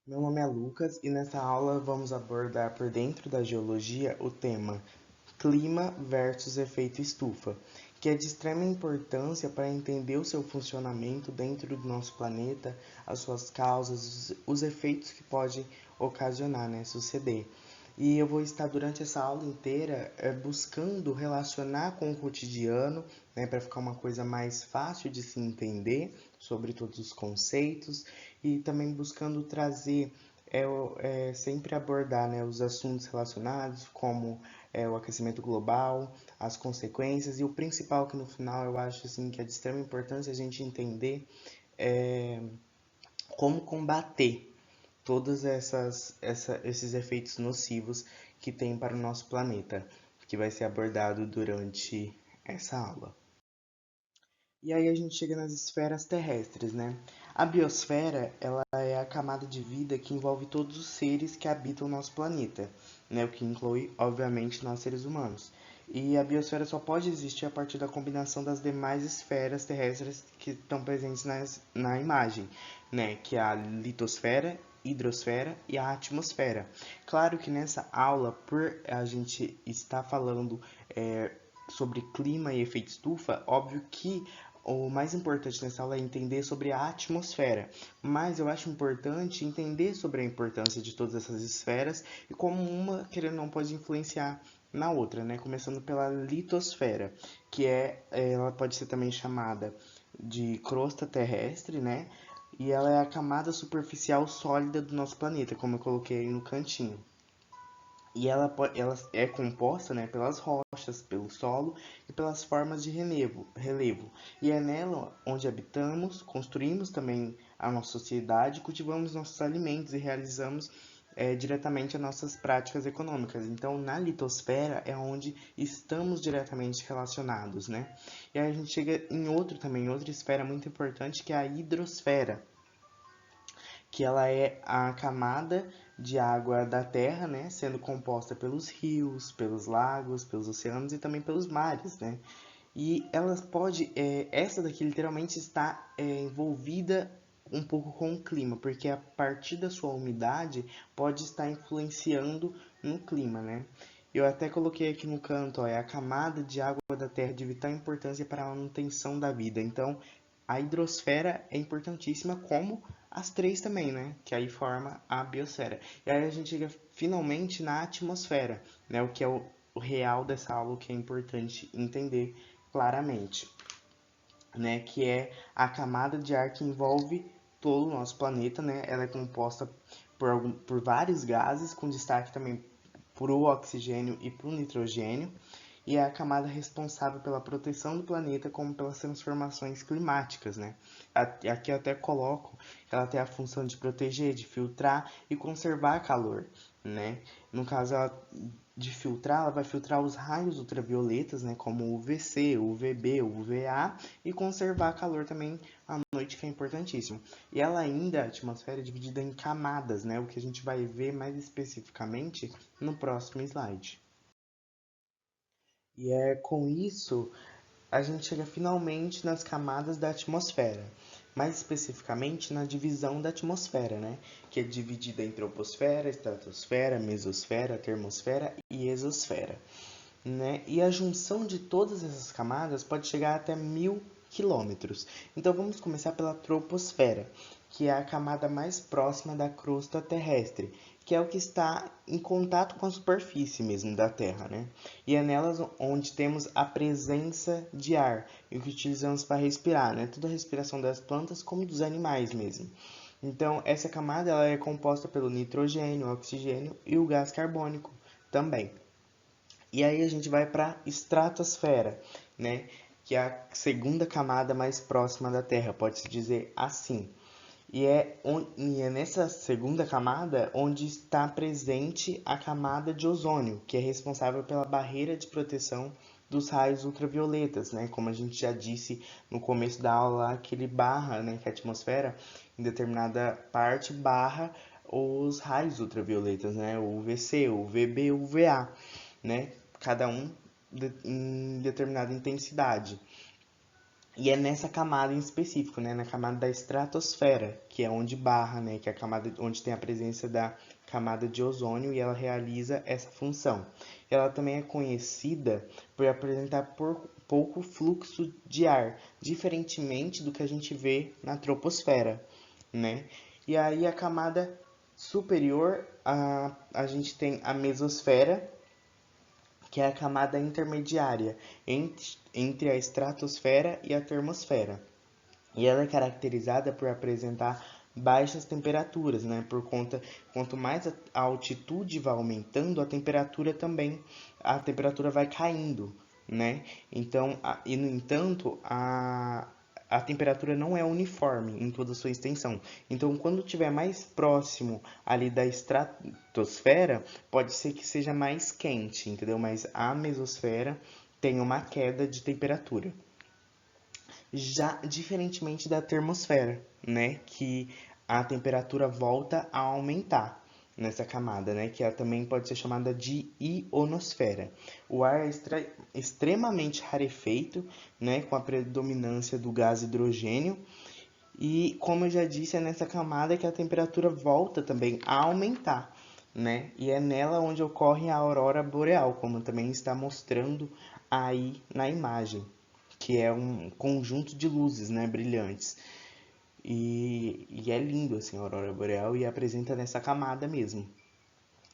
Meu nome é Lucas e nessa aula vamos abordar por dentro da geologia o tema clima versus efeito estufa, que é de extrema importância para entender o seu funcionamento dentro do nosso planeta, as suas causas, os efeitos que pode ocasionar, né, suceder. E eu vou estar durante essa aula inteira buscando relacionar com o cotidiano, né, para ficar uma coisa mais fácil de se entender sobre todos os conceitos e também buscando trazer sempre abordar, né, os assuntos relacionados como o aquecimento global, as consequências e o principal que no final eu acho assim que é de extrema importância a gente entender é, como combater todos esses efeitos nocivos que tem para o nosso planeta, que vai ser abordado durante essa aula. E aí a gente chega nas esferas terrestres, né? A biosfera, ela é a camada de vida que envolve todos os seres que habitam o nosso planeta, né? O que inclui, obviamente, nós seres humanos. E a biosfera só pode existir a partir da combinação das demais esferas terrestres que estão presentes na imagem, né? Que é a litosfera, hidrosfera e a atmosfera. Claro que nessa aula, por a gente estar falando sobre clima e efeito estufa, óbvio que o mais importante nessa aula é entender sobre a atmosfera, mas eu acho importante entender sobre a importância de todas essas esferas e como uma, querendo ou não, pode influenciar na outra, né? Começando pela litosfera, que ela pode ser também chamada de crosta terrestre, né? E ela é a camada superficial sólida do nosso planeta, como eu coloquei aí no cantinho. E ela é composta, né, pelas rochas, pelo solo e pelas formas de relevo. E é nela onde habitamos, construímos também a nossa sociedade, cultivamos nossos alimentos e realizamos diretamente as nossas práticas econômicas. Então, na litosfera é onde estamos diretamente relacionados, né? E aí a gente chega em outra esfera muito importante, que é a hidrosfera, que ela é a camada de água da Terra, né, sendo composta pelos rios, pelos lagos, pelos oceanos e também pelos mares, né. E essa daqui literalmente está envolvida um pouco com o clima, porque a partir da sua umidade pode estar influenciando no clima, né. Eu até coloquei aqui no canto, ó, é a camada de água da Terra de vital importância para a manutenção da vida. Então, a hidrosfera é importantíssima, como as três também, né? Que aí forma a biosfera. E aí a gente chega finalmente na atmosfera, né? O que é o real dessa aula, o que é importante entender claramente, né? Que é a camada de ar que envolve todo o nosso planeta, né? Ela é composta por vários gases, com destaque também para o oxigênio e para o nitrogênio, e é a camada responsável pela proteção do planeta como pelas transformações climáticas, né? Aqui eu até coloco que ela tem a função de proteger, de filtrar e conservar calor, né? No caso de filtrar, ela vai filtrar os raios ultravioletas, né, como o UVC, o UVB, o UVA, e conservar calor também à noite, que é importantíssimo. E ela ainda, a atmosfera, é dividida em camadas, né, o que a gente vai ver mais especificamente no próximo slide. E é com isso a gente chega finalmente nas camadas da atmosfera, mais especificamente na divisão da atmosfera, né? Que é dividida em troposfera, estratosfera, mesosfera, termosfera e exosfera, né? E a junção de todas essas camadas pode chegar até 1000 km. Então vamos começar pela troposfera, que é a camada mais próxima da crosta terrestre, que é o que está em contato com a superfície mesmo da Terra, né? E é nelas onde temos a presença de ar, e o que utilizamos para respirar, né? Toda a respiração das plantas como dos animais mesmo. Então, essa camada ela é composta pelo nitrogênio, oxigênio e o gás carbônico também. E aí a gente vai para a estratosfera, né? Que é a segunda camada mais próxima da Terra, pode-se dizer assim. E é nessa segunda camada onde está presente a camada de ozônio, que é responsável pela barreira de proteção dos raios ultravioletas, né? Como a gente já disse no começo da aula, que ele barra, né, que a atmosfera em determinada parte barra os raios ultravioletas, né? O UVC, o UVB, o UVA, né? Cada um em determinada intensidade. E é nessa camada em específico, né, na camada da estratosfera, que é onde barra, né, que é a camada onde tem a presença da camada de ozônio e ela realiza essa função. Ela também é conhecida por apresentar pouco fluxo de ar, diferentemente do que a gente vê na troposfera, né? E aí a camada superior, a gente tem a mesosfera, que é a camada intermediária entre a estratosfera e a termosfera. E ela é caracterizada por apresentar baixas temperaturas, né? Por conta, quanto mais a altitude vai aumentando, a temperatura vai caindo, né? Então, e no entanto, a temperatura não é uniforme em toda a sua extensão. Então, quando estiver mais próximo ali da estratosfera, pode ser que seja mais quente, entendeu? Mas a mesosfera tem uma queda de temperatura. Já diferentemente da termosfera, né, que a temperatura volta a aumentar nessa camada, né, que ela também pode ser chamada de ionosfera. O ar é extremamente rarefeito, né, com a predominância do gás hidrogênio, e como eu já disse, é nessa camada que a temperatura volta também a aumentar, né? E é nela onde ocorre a aurora boreal, como também está mostrando aí na imagem, que é um conjunto de luzes, né, brilhantes. E é lindo assim a aurora boreal e apresenta nessa camada mesmo.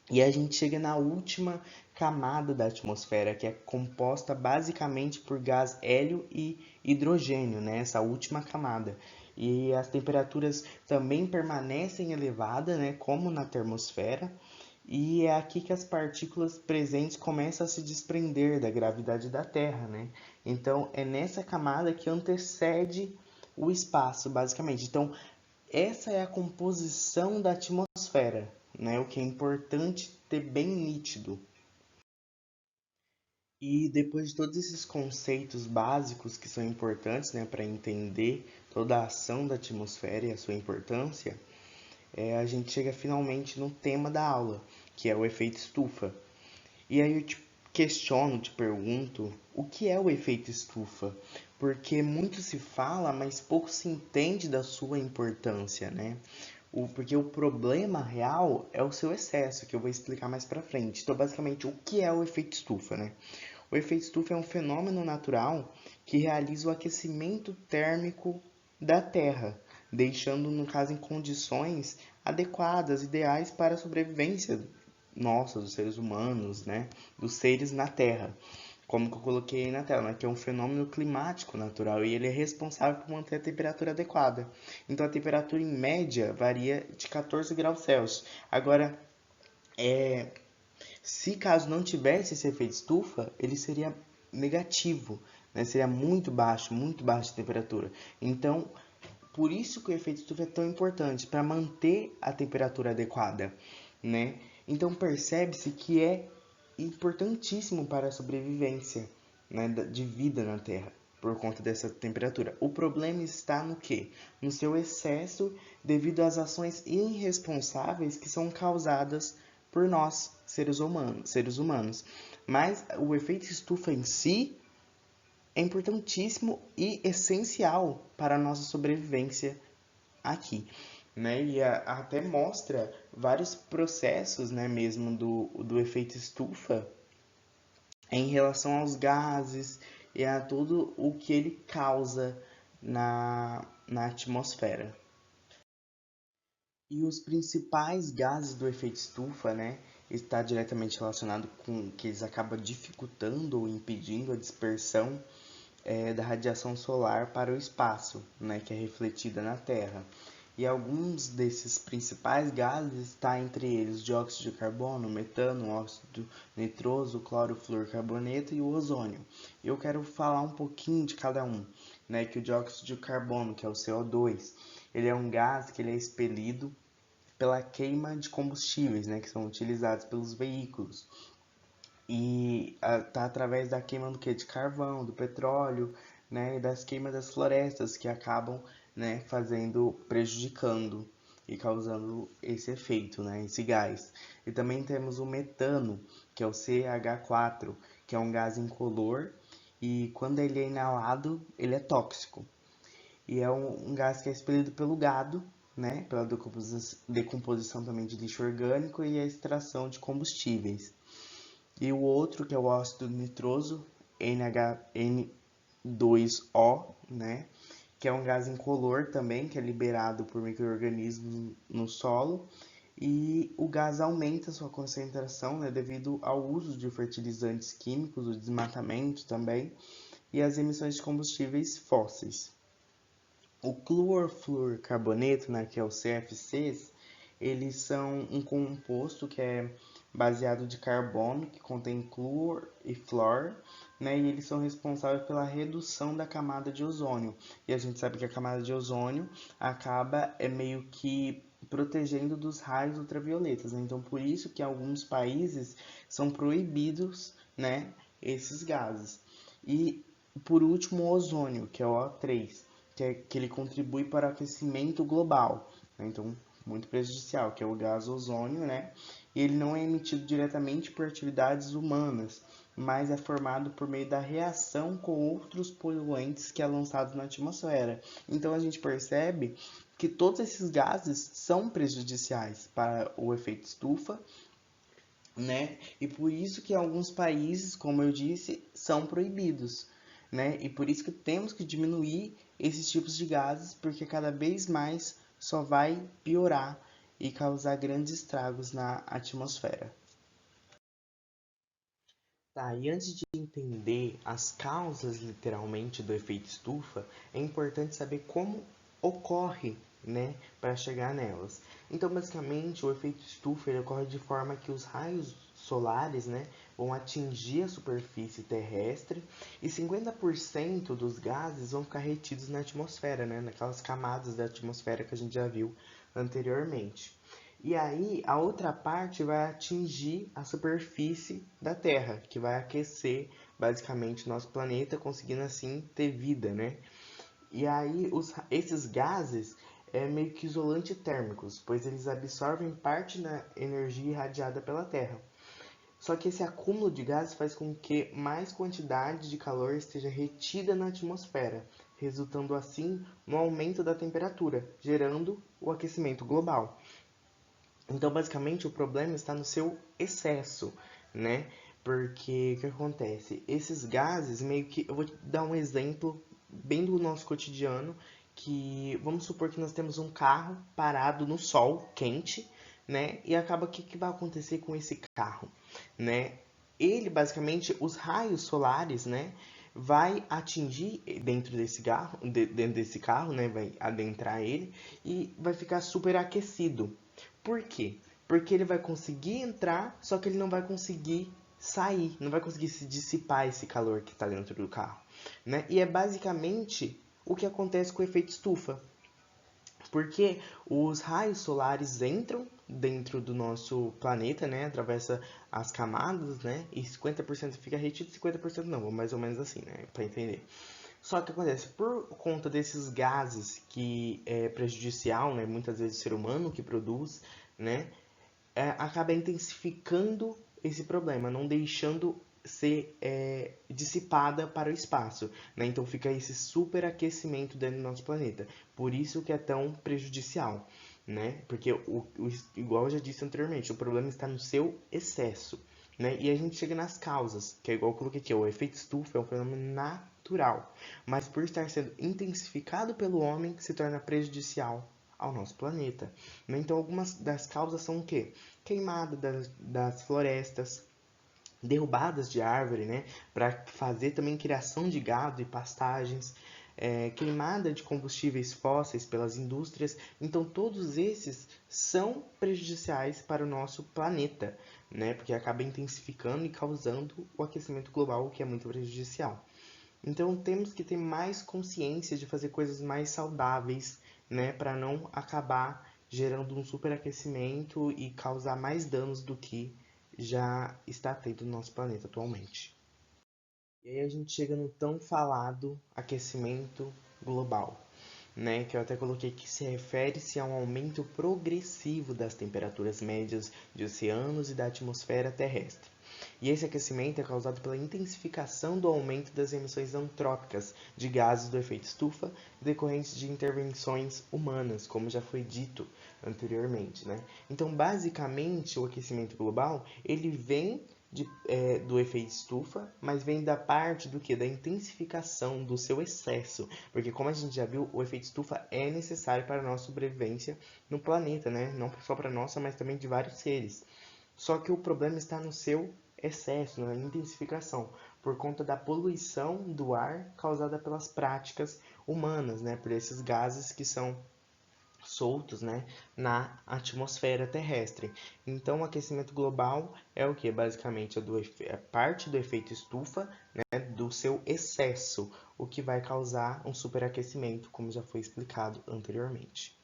E a gente chega na última camada da atmosfera, que é composta basicamente por gás hélio e hidrogênio, né? Essa última camada. E as temperaturas também permanecem elevadas, né? Como na termosfera. E é aqui que as partículas presentes começam a se desprender da gravidade da Terra, né? Então é nessa camada que antecede o espaço, basicamente. Então essa é a composição da atmosfera, né? O que é importante ter bem nítido. E depois de todos esses conceitos básicos que são importantes, né, para entender toda a ação da atmosfera e a sua importância, a gente chega finalmente no tema da aula, que é o efeito estufa. E aí eu te questiono, te pergunto, o que é o efeito estufa? Porque muito se fala, mas pouco se entende da sua importância, né? Porque o problema real é o seu excesso, que eu vou explicar mais pra frente. Então, basicamente, o que é o efeito estufa, né? O efeito estufa é um fenômeno natural que realiza o aquecimento térmico da Terra, deixando, no caso, em condições adequadas, ideais para a sobrevivência nossa, dos seres humanos, né? Dos seres na Terra. Como que eu coloquei aí na tela, né? Que é um fenômeno climático natural e ele é responsável por manter a temperatura adequada. Então a temperatura em média varia de 14 graus Celsius. Agora, se caso não tivesse esse efeito estufa, ele seria negativo, né? Seria muito baixo de temperatura. Então, por isso que o efeito estufa é tão importante, para manter a temperatura adequada, né? Então percebe-se que é importantíssimo para a sobrevivência, né, de vida na Terra, por conta dessa temperatura. O problema está no quê? No seu excesso devido às ações irresponsáveis que são causadas por nós, seres humanos. Mas o efeito estufa em si é importantíssimo e essencial para a nossa sobrevivência aqui, né? E até mostra vários processos, né, mesmo do efeito estufa em relação aos gases e a tudo o que ele causa na atmosfera. E os principais gases do efeito estufa, né, está diretamente relacionado com que eles acabam dificultando ou impedindo a dispersão da radiação solar para o espaço, né, que é refletida na Terra. E alguns desses principais gases está entre eles o dióxido de carbono, metano, óxido nitroso, clorofluorcarboneto e o ozônio. Eu quero falar um pouquinho de cada um, né, que o dióxido de carbono, que é o CO2, ele é um gás que ele é expelido pela queima de combustíveis, né, que são utilizados pelos veículos. E tá através da queima do que? De carvão, do petróleo, né? E das queimas das florestas que acabam, né, prejudicando e causando esse efeito, né? Esse gás. E também temos o metano, que é o CH4, que é um gás incolor e quando ele é inalado, ele é tóxico. E é um gás que é expelido pelo gado, né, pela decomposição também de lixo orgânico e a extração de combustíveis. E o outro, que é o óxido nitroso, NHN2O, né, que é um gás incolor também, que é liberado por micro-organismos no solo. E o gás aumenta sua concentração, né, devido ao uso de fertilizantes químicos, o desmatamento também, e as emissões de combustíveis fósseis. O clorofluorcarboneto, né, que é o CFCs, eles são um composto que é baseado de carbono, que contém clor e flor, né, e eles são responsáveis pela redução da camada de ozônio. E a gente sabe que a camada de ozônio acaba meio que protegendo dos raios ultravioletas, né? Então, por isso que em alguns países são proibidos, né, esses gases. E, por último, o ozônio, que é o O3, que ele contribui para o aquecimento global, né? Então, muito prejudicial, que é o gás ozônio, né? E ele não é emitido diretamente por atividades humanas, mas é formado por meio da reação com outros poluentes que é lançado na atmosfera. Então a gente percebe que todos esses gases são prejudiciais para o efeito estufa, né? E por isso que alguns países, como eu disse, são proibidos, né? E por isso que temos que diminuir esses tipos de gases, porque cada vez mais só vai piorar e causar grandes estragos na atmosfera. Tá, e antes de entender as causas literalmente do efeito estufa, é importante saber como ocorre, né, para chegar nelas. Então, basicamente, o efeito estufa ele ocorre de forma que os raios solares, né, vão atingir a superfície terrestre e 50% dos gases vão ficar retidos na atmosfera, né, naquelas camadas da atmosfera que a gente já viu anteriormente. E aí a outra parte vai atingir a superfície da Terra, que vai aquecer basicamente o nosso planeta, conseguindo assim ter vida, né? E aí esses gases é meio que isolantes térmicos, pois eles absorvem parte da energia irradiada pela Terra. Só que esse acúmulo de gases faz com que mais quantidade de calor esteja retida na atmosfera, resultando assim no aumento da temperatura, gerando o aquecimento global. Então, basicamente, o problema está no seu excesso, né? Porque o que acontece? Esses gases, meio que. Eu vou te dar um exemplo bem do nosso cotidiano, que vamos supor que nós temos um carro parado no sol quente, né? E acaba que vai acontecer com esse carro, né? Ele, basicamente, os raios solares, né? Vai atingir dentro desse carro, né? Vai adentrar ele e vai ficar super aquecido. Por quê? Porque ele vai conseguir entrar, só que ele não vai conseguir sair, não vai conseguir se dissipar esse calor que está dentro do carro, né? E é basicamente o que acontece com o efeito estufa, porque os raios solares entram dentro do nosso planeta, né? Atravessa as camadas, né? E 50% fica retido, 50% não, mais ou menos assim, né? Para entender. Só que acontece, por conta desses gases que é prejudicial, né? Muitas vezes o ser humano que produz, né? Acaba intensificando esse problema, não deixando ser dissipada para o espaço, né? Então fica esse superaquecimento dentro do nosso planeta. Por isso que é tão prejudicial, né? Porque, igual eu já disse anteriormente, o problema está no seu excesso, né? E a gente chega nas causas, que é igual eu coloquei aqui, o efeito estufa é um fenômeno natural, mas por estar sendo intensificado pelo homem, se torna prejudicial ao nosso planeta, né? Então, algumas das causas são o quê? Queimada das florestas, derrubadas de árvore, né? Para fazer também criação de gado e pastagens, queimada de combustíveis fósseis pelas indústrias. Então, todos esses são prejudiciais para o nosso planeta, né? Porque acaba intensificando e causando o aquecimento global, o que é muito prejudicial. Então temos que ter mais consciência de fazer coisas mais saudáveis, né, para não acabar gerando um superaquecimento e causar mais danos do que já está tendo no nosso planeta atualmente. E aí a gente chega no tão falado aquecimento global, né, que eu até coloquei que se refere-se a um aumento progressivo das temperaturas médias de oceanos e da atmosfera terrestre. E esse aquecimento é causado pela intensificação do aumento das emissões antrópicas de gases do efeito estufa decorrentes de intervenções humanas, como já foi dito anteriormente, né? Então, basicamente, o aquecimento global, ele vem do efeito estufa, mas vem da parte do que? Da intensificação do seu excesso. Porque como a gente já viu, o efeito estufa é necessário para a nossa sobrevivência no planeta, né? Não só para a nossa, mas também de vários seres. Só que o problema está no seu excesso, na intensificação, por conta da poluição do ar causada pelas práticas humanas, né? Por esses gases que são soltos, né, na atmosfera terrestre. Então, o aquecimento global é o que? Basicamente é parte do efeito estufa, né, do seu excesso, o que vai causar um superaquecimento, como já foi explicado anteriormente.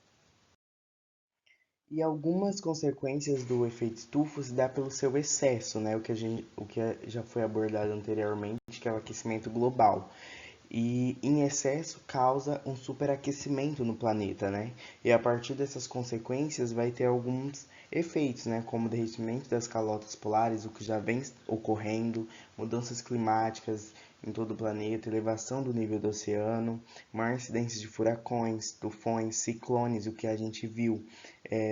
E algumas consequências do efeito estufa se dá pelo seu excesso, né, o que já foi abordado anteriormente, que é o aquecimento global. E em excesso causa um superaquecimento no planeta, né? E a partir dessas consequências vai ter alguns efeitos, né? Como o derretimento das calotas polares, o que já vem ocorrendo, mudanças climáticas em todo o planeta, elevação do nível do oceano, maior incidência de furacões, tufões, ciclones, o que a gente viu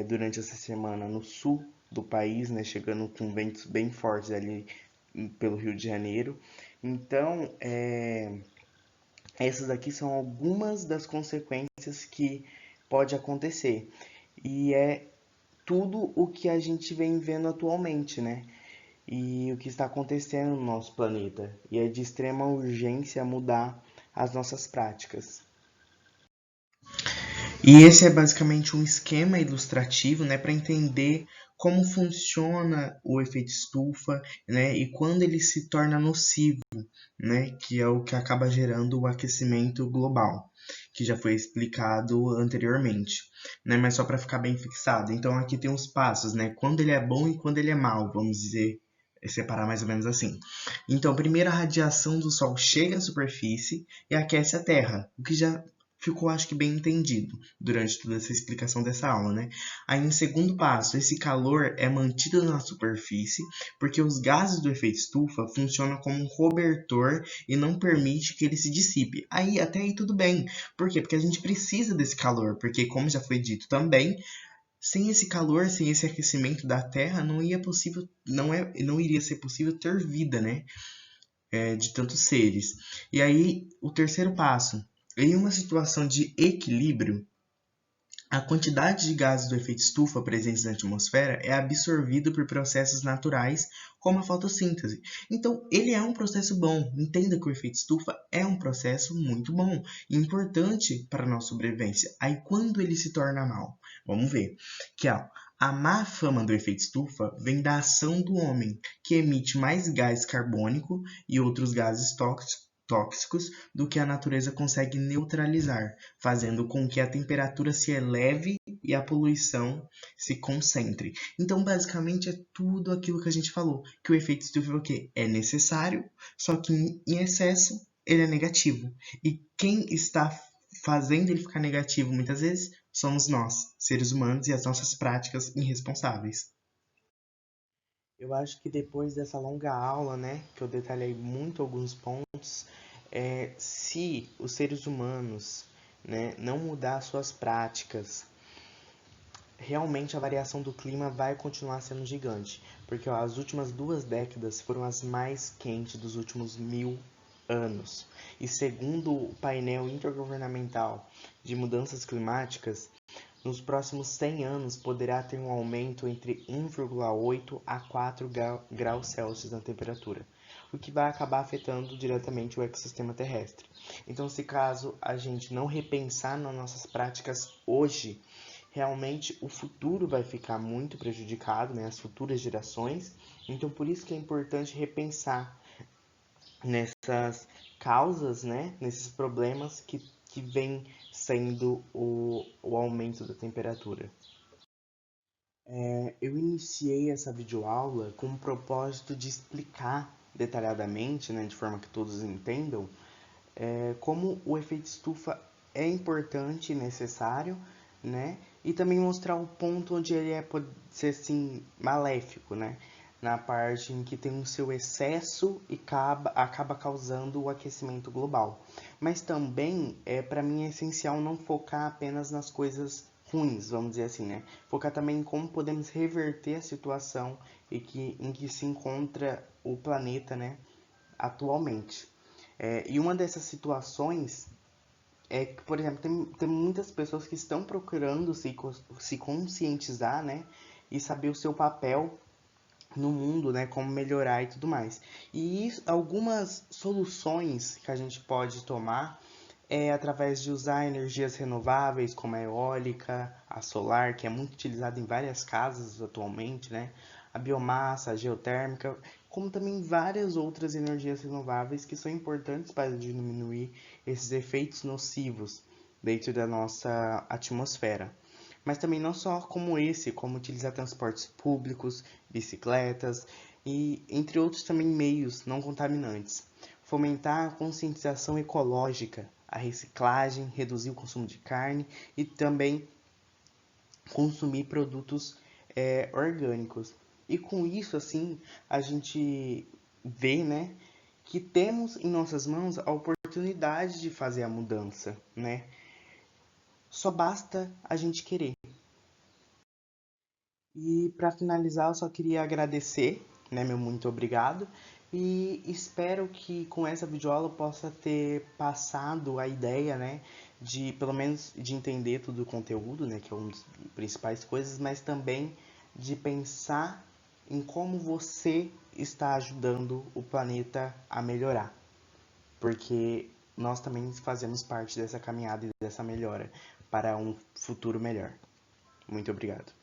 durante essa semana no sul do país, né? Chegando com ventos bem fortes ali pelo Rio de Janeiro. Então, essas aqui são algumas das consequências que pode acontecer. E é tudo o que a gente vem vendo atualmente, né? E o que está acontecendo no nosso planeta. E é de extrema urgência mudar as nossas práticas. E esse é basicamente um esquema ilustrativo, né, para entender como funciona o efeito estufa, né, e quando ele se torna nocivo, né, que é o que acaba gerando o aquecimento global, que já foi explicado anteriormente, né, mas só para ficar bem fixado. Então aqui tem os passos, né, quando ele é bom e quando ele é mau, vamos dizer, separar mais ou menos assim. Então, primeiro a radiação do Sol chega à superfície e aquece a Terra, o que já ficou, acho que, bem entendido durante toda essa explicação dessa aula, né? Aí, em segundo passo, esse calor é mantido na superfície porque os gases do efeito estufa funcionam como um cobertor e não permite que ele se dissipe. Aí, até aí tudo bem. Por quê? Porque a gente precisa desse calor, porque, como já foi dito também, sem esse calor, sem esse aquecimento da Terra, não iria ser possível ter vida, né? De tantos seres. E aí, o terceiro passo. Em uma situação de equilíbrio, a quantidade de gases do efeito estufa presentes na atmosfera é absorvida por processos naturais, como a fotossíntese. Então, ele é um processo bom. Entenda que o efeito estufa é um processo muito bom e importante para a nossa sobrevivência. Aí, quando ele se torna mal? Vamos ver. Que a má fama do efeito estufa vem da ação do homem, que emite mais gás carbônico e outros gases tóxicos do que a natureza consegue neutralizar, fazendo com que a temperatura se eleve e a poluição se concentre. Então, basicamente, é tudo aquilo que a gente falou, que o efeito estufa é o quê? É necessário, só que em excesso ele é negativo. E quem está fazendo ele ficar negativo muitas vezes somos nós, seres humanos, e as nossas práticas irresponsáveis. Eu acho que depois dessa longa aula, né, que eu detalhei muito alguns pontos, se os seres humanos, né, não mudar suas práticas, realmente a variação do clima vai continuar sendo gigante, porque as últimas 2 décadas foram as mais quentes dos últimos 1000 anos. E segundo o painel intergovernamental de mudanças climáticas, nos próximos 100 anos poderá ter um aumento entre 1,8 a 4 graus Celsius na temperatura, o que vai acabar afetando diretamente o ecossistema terrestre. Então, se caso a gente não repensar nas nossas práticas hoje, realmente o futuro vai ficar muito prejudicado, né, as futuras gerações. Então, por isso que é importante repensar nessas causas, né, nesses problemas que vem sendo o aumento da temperatura. Eu iniciei essa videoaula com o propósito de explicar detalhadamente, né, de forma que todos entendam, como o efeito estufa é importante e necessário, né, e também mostrar o ponto onde ele pode ser assim maléfico, né. na parte em que tem o seu excesso e acaba causando o aquecimento global. Mas também, para mim, é essencial não focar apenas nas coisas ruins, vamos dizer assim, né? Focar também em como podemos reverter a situação em que se encontra o planeta, né, atualmente. E uma dessas situações é que, por exemplo, tem muitas pessoas que estão procurando se conscientizar, né, e saber o seu papel no mundo, né, como melhorar e tudo mais. E algumas soluções que a gente pode tomar é através de usar energias renováveis, como a eólica, a solar, que é muito utilizada em várias casas atualmente, né? A biomassa, a geotérmica, como também várias outras energias renováveis que são importantes para diminuir esses efeitos nocivos dentro da nossa atmosfera. Mas também não só como esse, como utilizar transportes públicos, bicicletas e entre outros também meios não contaminantes. Fomentar a conscientização ecológica, a reciclagem, reduzir o consumo de carne e também consumir produtos orgânicos. E com isso, assim, a gente vê, né, que temos em nossas mãos a oportunidade de fazer a mudança, né? Só basta a gente querer. E para finalizar, eu só queria agradecer, né, meu muito obrigado. E espero que com essa videoaula eu possa ter passado a ideia, né, de pelo menos de entender todo o conteúdo, né, que é uma das principais coisas, mas também de pensar em como você está ajudando o planeta a melhorar, porque nós também fazemos parte dessa caminhada e dessa melhora para um futuro melhor. Muito obrigado.